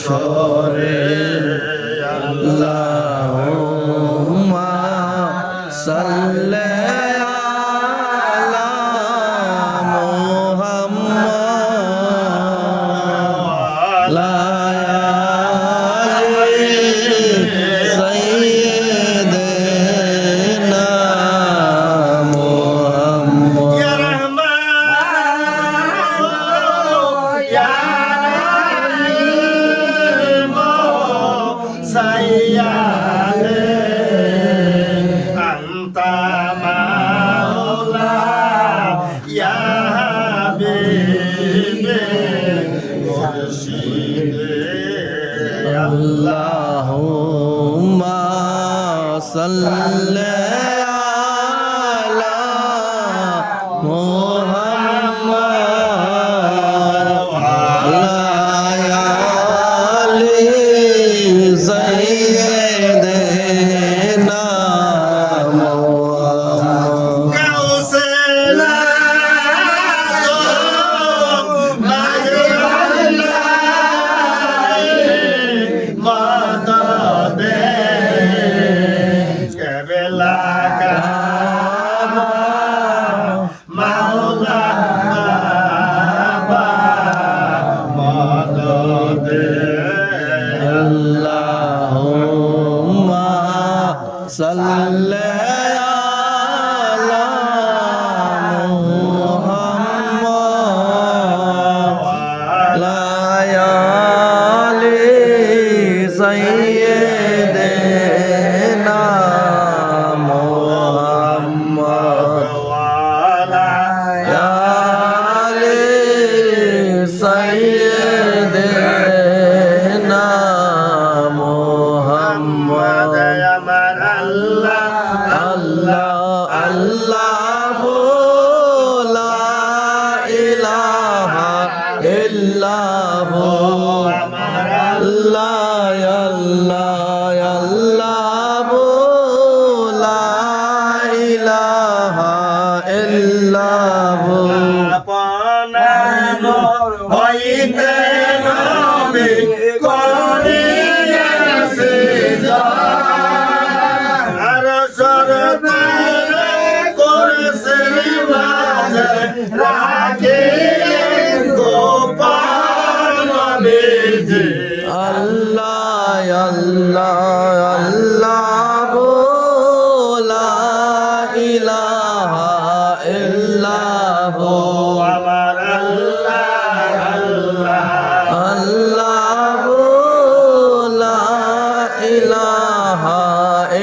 হাসরে আল্লাহুম্মা সাল্লি আলা মুহাম্মাদ লা সাইয়্যিদিনা মুহাম্মদ ইয়া রহমান ইয়া রহিম সাইয়্যিদে আনতা মাওলা ইয়া হাবিবে মুর্শিদে আল্লাহুম্মা সাল্লি আলা মুহাম্মাদ ওয়া আলা আলি সাইয়্যিদিনা মুহাম্মদ গাউসুল আযম মাদদে কেবলা কাবা মাওলা বাবা মদদে আল্লাহুম্মা সাল্লি আলা মুহাম্মাদ ওয়া আলি সাইয়্যিদিনা মুহাম্মদ ওয়া আলি সাইয়্যিদিনা মুহাম্মদ আমার আল্লাহ আল্লাহ আল্লাহ লা ইলাহা ইল্লাহু আমার আল্লাহ আল্লাহ আল্লাহ লা ইলাহা ইল্লাহু আপন হইতে নবী করিয়াছে আর সরতে করছে বাজে রাখে গোপাল নবীজি আল্লাহ আল্লাহ আল্লাহ লা ইলাহা ইল্লাহু আমার আল্লাহ আল্লাহ আল্লাহ লা ইলাহা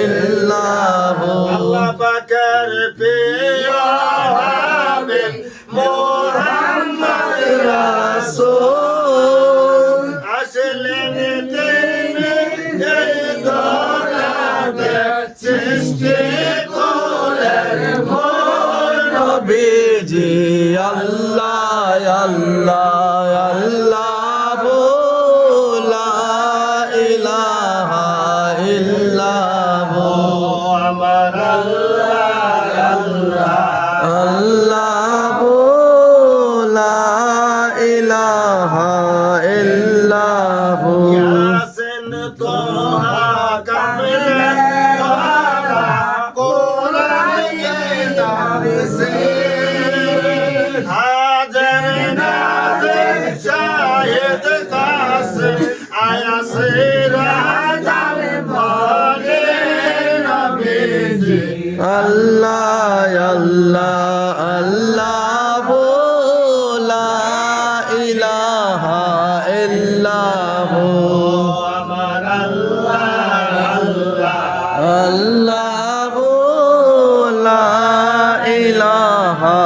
ইল্লাহু আল্লাহ পাকের প্রিয় হাবিব মুহাম্মদ রাসূল আসলেন তিনি এই দরাতে সৃষ্টি করেন নবীজি আল্লাহ আল্লাহ আল্লাহ লা ইলাহা ইল্লাহু আমার আল্লাহ আল্লাহ আল্লাহ লা ইলাহা ইল্লাহু ইয়াসিন তোহা কামলে ওয়ালা কোরআনে নামসে হাজার নাজর শাহিদ কাসিম আয়াসে রাজাম বলে নবীজি আল্লাহ আল্লাহ আল্লাহ লা ইলাহা ইল্লাহু আমার আল্লাহ আল্লাহ আল্লাহ লা ইলাহা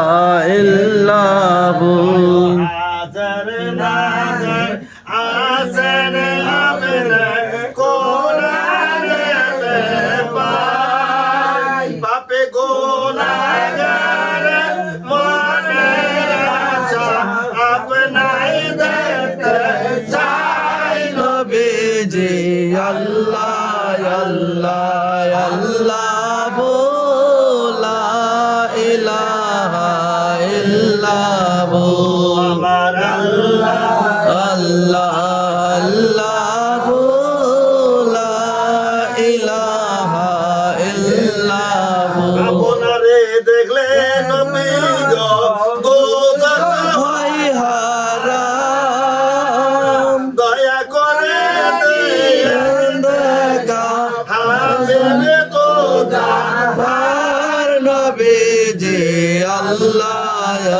ইল্লাহু হাজার নাজর আসেন আবেদা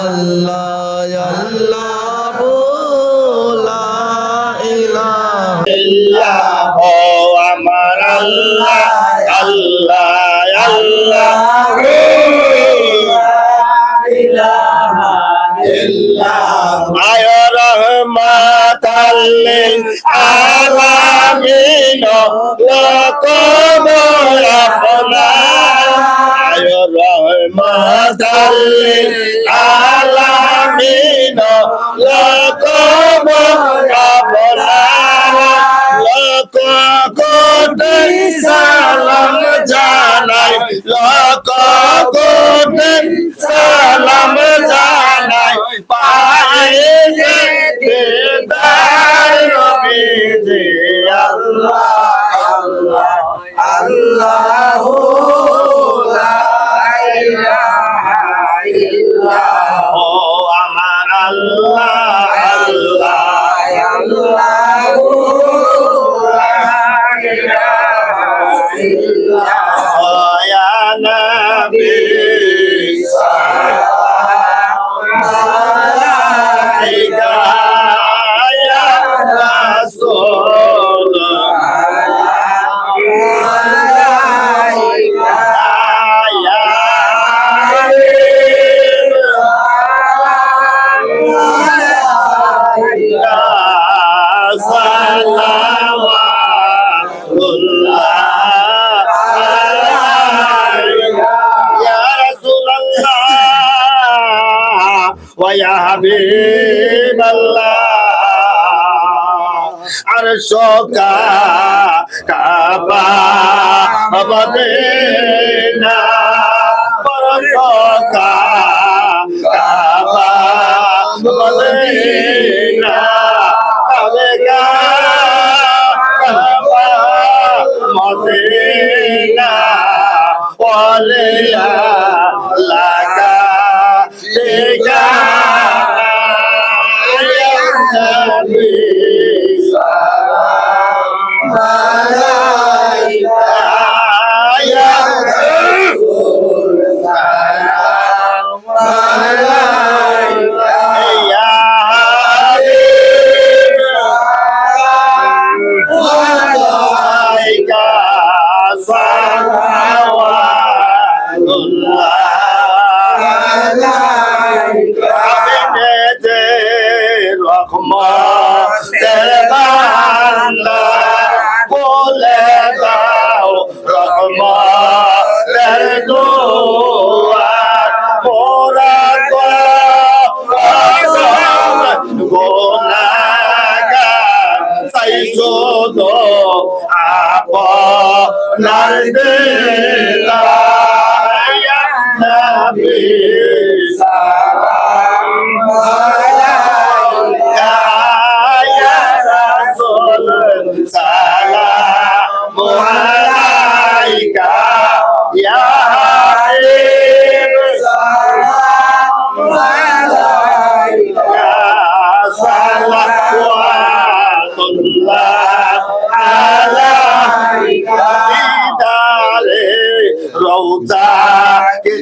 আল্লাহ আল্লাহ লা ইলাহা ইল্লাল্লাহ ও আমার আল্লাহ আল্লাহ আল্লাহ আয় রহমাতাল লিল আলামিন লকম রাব্বানা আয় রহমাতাল লিল আলামিন লকম রাব্বানা লক কোটি সালাম জানাই লক কোটি সালাম জানাই পায়ে দিদার নবীজি আল্লাহ আল্লাহ আল্লাহু লা ইলাহা ইল্লাল্লাহ ও আমার আল্লাহ আল্লাহ আল্লাহু লা ইলাহা ইল্লাল্লাহ ইয়া নবী ويا حبيب الله عرشك كعبة مدينة عرشك كعبة مدينة كعبة مدينة وليا لك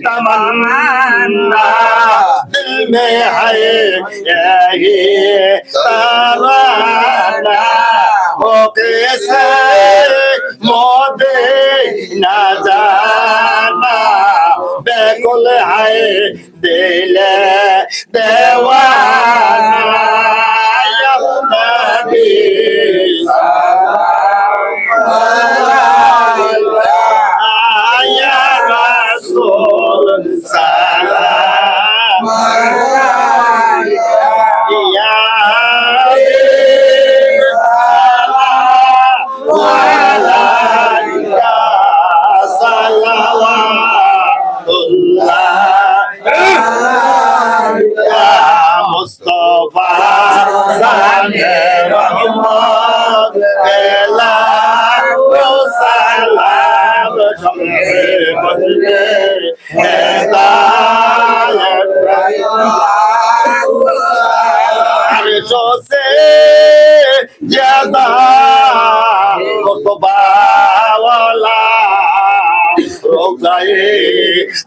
तमन्ना दिल में है यही तराना हो कैसे मोदे न जाना बेकुल है दिल देवाना या नबी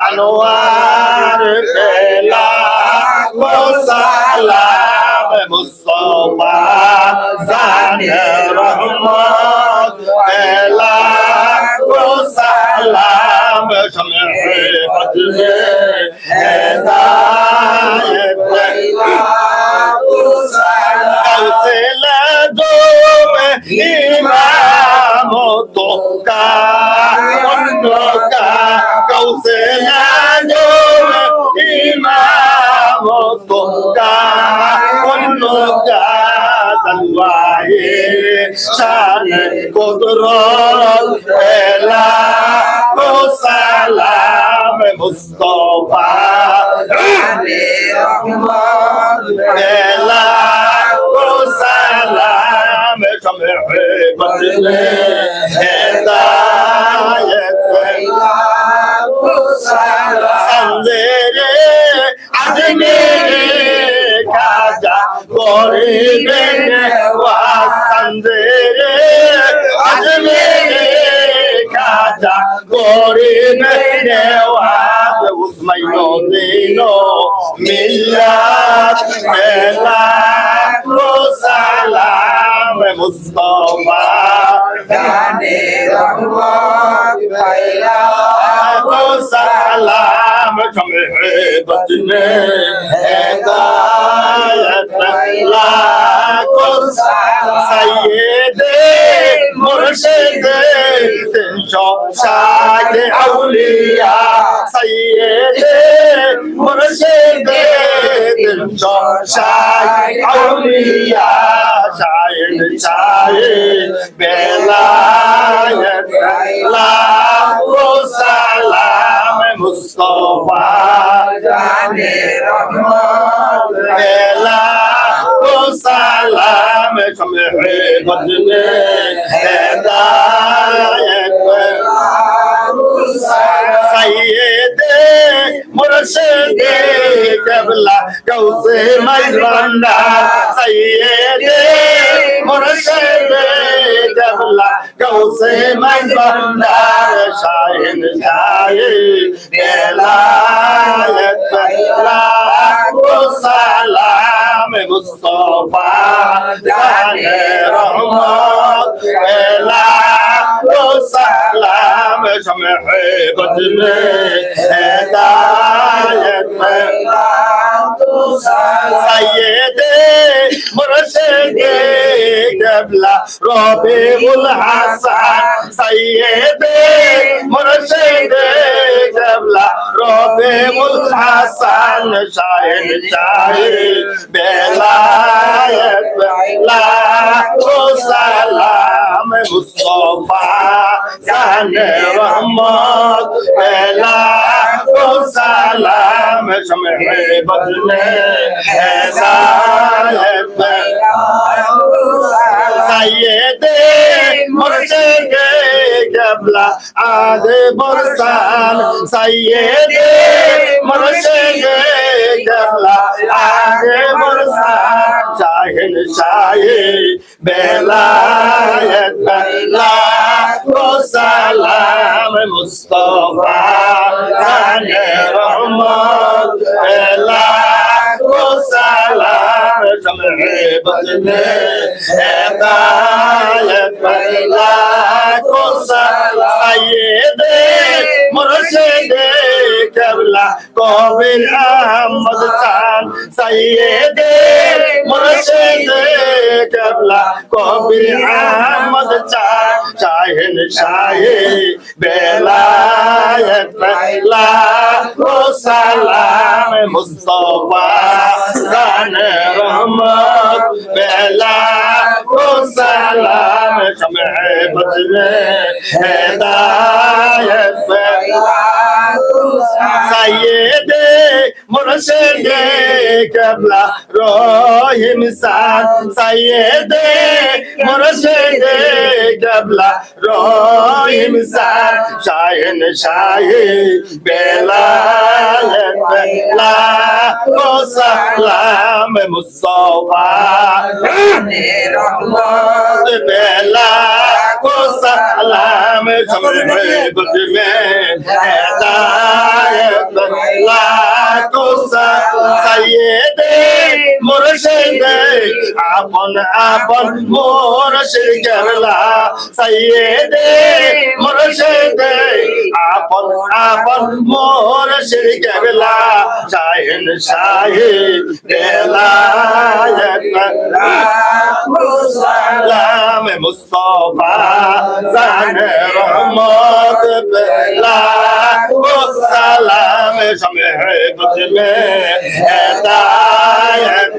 अनवार पेला সালাম মুস্তফা জানে রহমত লাখো সালাম শমে বদলে হেদায়েত লাখো সালাম কাউসেলা দো ইমাম তো কা কাউসেলা দো ইমাম তো কা তলওয়ায়ে শান কুদরত লাখো সালাম মুস্তফা জানে রহমত লাখো সালাম শমে বদলে হেদায়েত লাখো সালাম সঞ্জেরে আদমি কাজা করিবেন ওয়াসঞ্জেরে আদমি কাজা করিবেন ওয়াস উসমাইনো দিনো মিল্লাত লাখো সালাম মুস্তফা জানে রহমত লাখো সালাম শমে বদলে হেদায়েত লাখো সালাম সাইয়েদে মুর্শিদে তিনশো ষাট আউলিয়া সাইয়েদে মুর্শিদে তিনশো ষাট আউলিয়া শাহিদ শাহিদ বেলায়েত লাখো সালাম মুস্তফা জানে রহমত লাখো সালাম শমে বদলে হেদায়েত লাখো সালাম সাইয়েদে মুর্শিদে কিবলা গৌসে মজবন্ডা সাইয়েদে মুর্শিদে কিবলা গৌসে মজবন্ডা শাহিদ শাহিদ বেলায়েত লাখো সালাম মুস্তফা জানে রহমত লাখো সালাম শমে বদলে হেদায়েত লাখো সালাম সাইয়েদে মুর্শিদে কিবলা রবিউল হাসান সাইয়েদে মুর্শিদে কিবলা রবিউল হাসান শাহিদ শাহিদ বেলায়েত লাখো সালাম মুস্তফা জানে রহমত লাখো সালাম শমে বদলে হেদায়েত সাইয়েদে মুর্শিদে কিবলা আদে বরসান সাইয়েদে মুর্শিদে কিবলা আদে বরসান শাহিদ শাহিদ বেলায়েত লাখো সালাম মুস্তফা জানে রহমত লাখো সালাম শমে বদলে হেদায়েত লাখো সালাম সাইয়েদে মুর্শিদে কিবলা কবির আহমদ চান সাইয়েদে মুর্শিদে কিবলা কবির আহমদ চান শাহিদ শাহিদ বেলায়েত লাখো সালাম মুস্তফা জানে রহমত লাখো সালাম শমে বদলে হেদায়েত লাখো সালাম সাইয়েদে মুর্শিদে কিবলা রহিম সান সাইয়েদে মুর্শিদে কিবলা রহিম সান শাহিদ শাহিদ বেলায়েত লাখো সালাম মুস্তফা জানে রহমত को सलाम समहबत में हिदायत लाखो सैयदे मुर्शिदे आपन आपन मुर्शिद केबला सैयदे मुर्शिदे आपन आपन मुर्शिद केबला शाहिद शाहिद बेलायत सलाम मुस्तफा जान रहमत बेला सलाम समहबत में हिदायत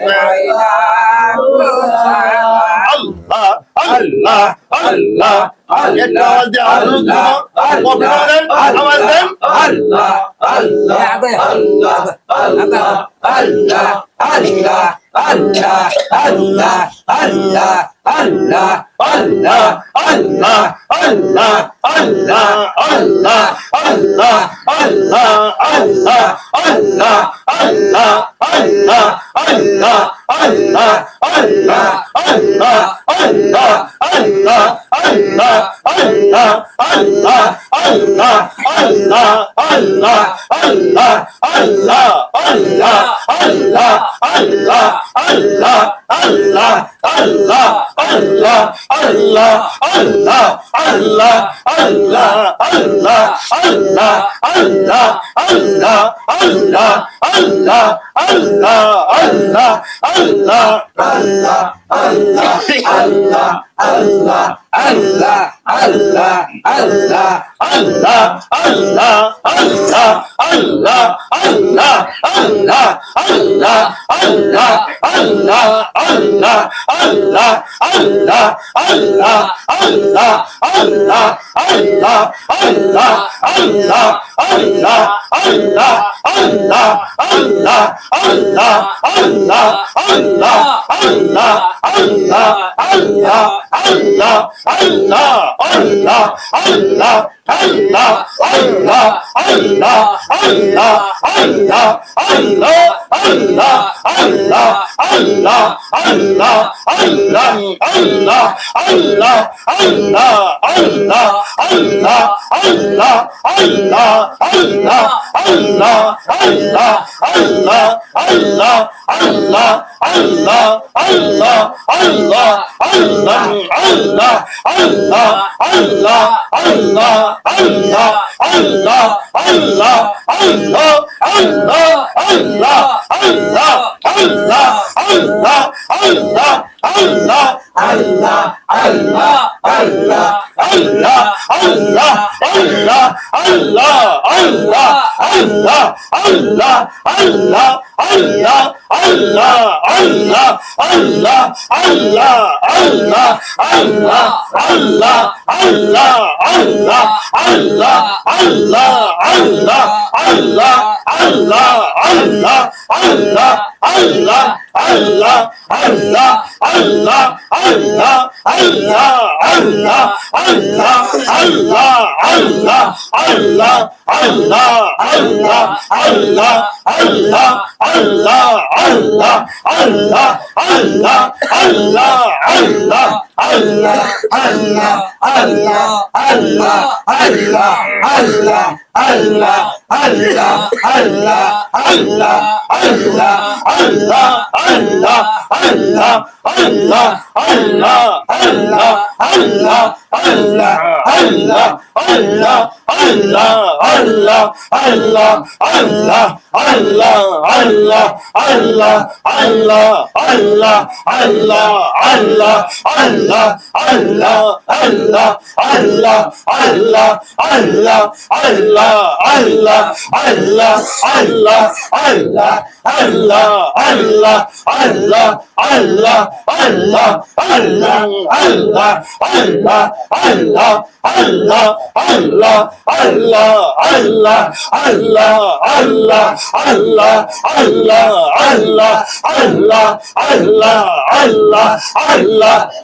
Allah Allah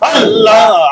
Allah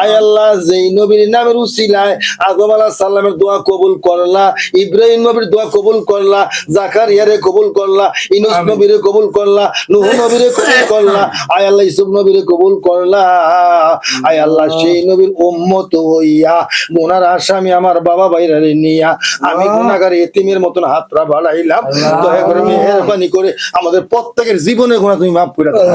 আয় আল্লাহ যেই নবীর নামের উসিলায় আদম আলাইহিস সালামের দোয়া কবুল করলা, ইব্রাহিম নবীর দোয়া কবুল করলা, জাকারিয়ারে কবুল করলা, ইউনূস নবীরে কবুল করলা, নূহ নবীরে কবুল করলা, আয় আল্লাহ ইউসুফ নবীরে কবুল করলা। আয় আল্লাহ সেই নবীর উম্মত হইয়া গুনার আসামি আমার বাবা ভাইরারে নিয়া আমি গুনাহগার এতিমের মতন হাতরা বাড়াইলাম, দয়া করে মেহেরবানি করে আমাদের প্রত্যেকের জীবনের গুনাহ তুমি মাফ করে দাও।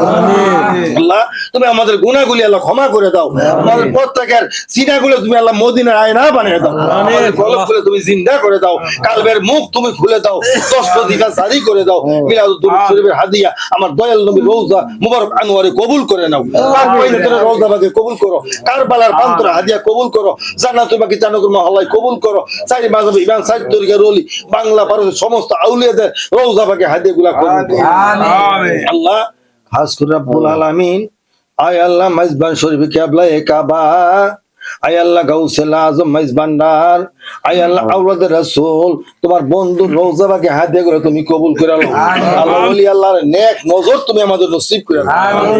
আল্লাহ তুমি আমাদের গুনাহগুলি আল্লাহ ক্ষমা করে দাও, আমাদের প্রত্যেকের সিনাগুলো তুমি আল্লাহ মদিনার আয়না বানিয়ে দাও, আমাদের কলবগুলো তুমি জিন্দা করে দাও, কালবের মুখ তুমি খুলে দাও, 10 প্রতিকা জারি করে দাও। মিলাদুদ দুরূদ শরীফের হাদিয়া আমার দয়াল নবী রওজা মুবারক আনোয়ারে কবুল করে নাও, পাক পবিত্র রওজা বাগে কবুল করো, কারবালার প্রান্তরে হাদিয়া কবুল করো, জান্নাতুল বাকি জান্নাতুল মহল্লায় কবুল করো, চারি মাযহাব ইমাম সাইদ তরিকার ওলি বাংলা ভারতের সমস্ত আউলিয়াদের রওজা বাগে হাদিয়াগুলা কবুল করো। আমিন। আল্লাহ খাস করে রব্বুল আলামিন আয় আল্লাহ মেজবান শরীফ কিবলা এ কাবা, আয় আল্লাহ গাউসুল আজম মেজবান্ডার, আয় আল্লাহ আওলাদ রাসূল তোমার বন্ধু রওজা বাগে হাদিয়া করে তুমি কবুল করে নাও। আল্লাহ ওলি আল্লাহর নেক নজর তুমি আমাদের নসিব করে নাও।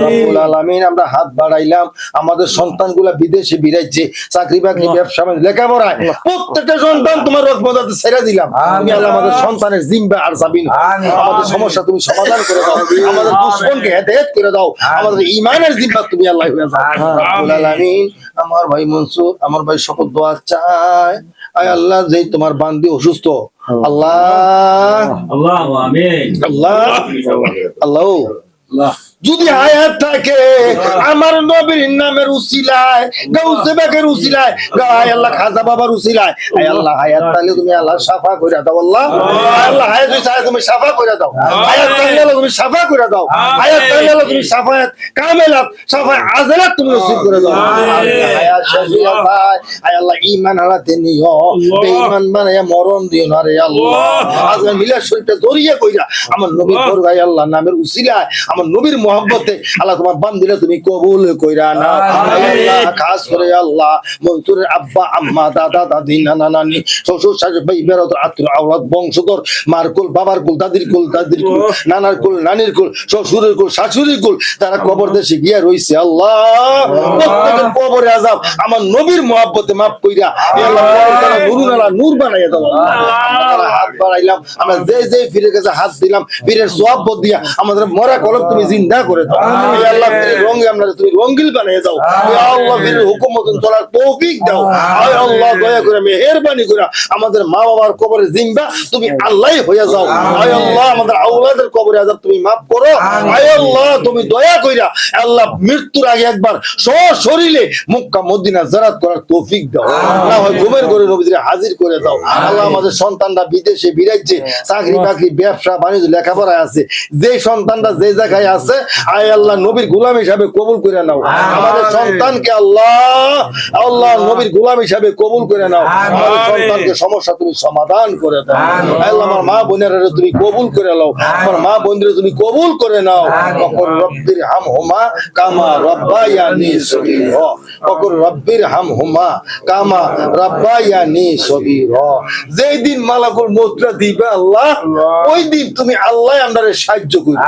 রব্বুল আলামিন আমরা হাত বাড়াইলাম, আমাদের সন্তানগুলা বিদেশে বিরাইছে, চাকরি বাকরি ব্যবসা বাণিজ্য লেখাপড়ায় প্রত্যেকটা সন্তান তোমার রহমতে ছেড়ে দিলাম। তুমি আল্লাহ আমাদের সন্তানের জিম্বা আর যাবিন, আমাদের সমস্যা তুমি সমাধান করে দাও, আমাদের দুশমনকে হেদায়েত করে দাও, আমাদের ঈমানের জিম্বা তুমি আল্লাহ হয়ে যাও। রব্বুল আলামিন আমার ভাই মনসুর আমার ভাই সকল দোয়া চায়, আয় আল্লাহ যেই তোমার বান্দি অসুস্থ আল্লাহ আল্লাহ আমিন আল্লাহ আল্লাহ যদি হায়াত থাকে আমার নবীর নামের উসিলায় গাউসে বাগের উসিলায় আয় আল্লাহ খাজা বাবার উসিলায় আয় আল্লাহ হায়াত তাহলে তুমি আল্লাহ সাফা করে দাও, আল্লাহ আল্লাহ হায়াত চাই তুমি সাফা করে দাও, হায়াত তাহলে তুমি সাফা করে দাও, হায়াত তাহলে তুমি সাফায়াত কামেলাত সাফায়াত আজলাত তুমি নসিব করে দাও। হায়াত শাফিয়া ভাই আয় আল্লাহ ঈমান হারাতে নিও, বেঈমান বানায়া মরণ দিও না রে আল্লাহ। আজকে মিলাদ শরীফটা জড়িয়ে কইরা আমার নবীর দরগায় আল্লাহ নামের উসিলায় আমার নবীর মহব্বতে আল্লাহ তোমার বান্দিরা তুমি কবুল কইরা নাও। আল্লাহ খাস করে আল্লাহ মনসুরের আব্বা আম্মা দাদা দাদি নানা নানি শ্বশুর শাশুড়ি ভাই বেরাদর আত্মীয় আওলাদ বংশধর মার কুল বাবার কুল দাদির কুল নানার কুল নানির কুল শ্বশুরের কুল শাশুড়ির কুল তারা কবর দেশে গিয়া রইছে আল্লাহ প্রত্যেকের কবরে আযাব আমার নবীর মহব্বতে মাফ কইরা আল্লাহ তাআলা নূরুন আলা নূর বানাইয়া দাও। আমরা হাত বাড়াইলাম, আমরা যে পীরের কাছে হাত দিলাম পীরের সওয়াব দিয়া আমাদের মরা কলব তুমি জিন্দা করে দাও। হে আল্লাহ পীরের রঙে আমরা তুমি রঙিল বানিয়ে দাও। হে আল্লাহ পীরের হুকুম মতন চলার তৌফিক দাও। হে আল্লাহ দয়া করে মেহেরবানি করে আমাদের মা বাবার কবরে জিন্দা তুমি আল্লাহই হয়ে যাও। হে আল্লাহ আমাদের আওলাদের কবরে আযাব তুমি maaf করো। হে আল্লাহ তুমি দয়া কইরা আল্লাহ মৃত্যুর আগে একবার সশরীরে মক্কা মদিনা জিয়ারত করার তৌফিক দাও। না হয় ঘুমের ঘরে নবীজিরে হাজির করে দাও। আল্লাহ আমাদের সন্তানরা বিদেশে বিরাইছে, চাকরি বাকরি ব্যবসা বাণিজ্য লেখাপড়ায় আছে, যে সন্তানরা যে জায়গায় আছে আয় আল্লাহ নবীর গোলাম হিসাবে কবুল করে নাও। আমাদের সন্তানকে আল্লাহ নবীর গোলাম হিসাবে কবুল করে নাও। আমাদের সন্তানকে সমস্যা তুমি সমাধান করে দাও। আল্লাহ আমার মা বোনেরা তুমি কবুল করে নাও, আমার মা বোনদের তুমি কবুল করে নাও। ওকর রব্বির হামহুমা কামা রাব্বায়ানি সগীরা, ওকর রব্বির হামহুমা কামা রাব্বায়ানি সগীরা। যেই দিন মালাকুল মউতটা দিবে আল্লাহ ওই দিন তুমি আল্লাহ আমাদের সাহায্য করবে।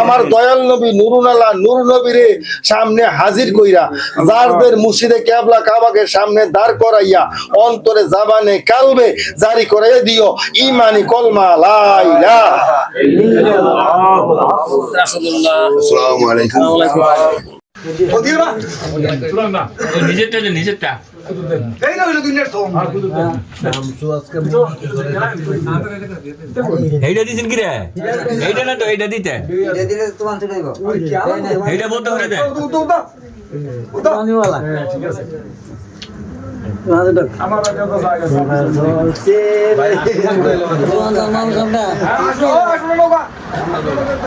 আমার দয়াল নবী নুরুন আল্লাহ নূর নবীরে সামনে হাজির কইরা যারদের মুর্শিদে কিবলা কাবাকে সামনে দাঁড় করাইয়া অন্তরে জবানে কালবে জারি করাইয়া দিও ঈমানি কলমা লা ইলাহা রাসূলুল্লাহ আসসালামু আলাইকুম। নিজেরটা এইটা দিছেন কি রে? এইটা না তো এইটা দিতে এইটা বলতে করে দে আমার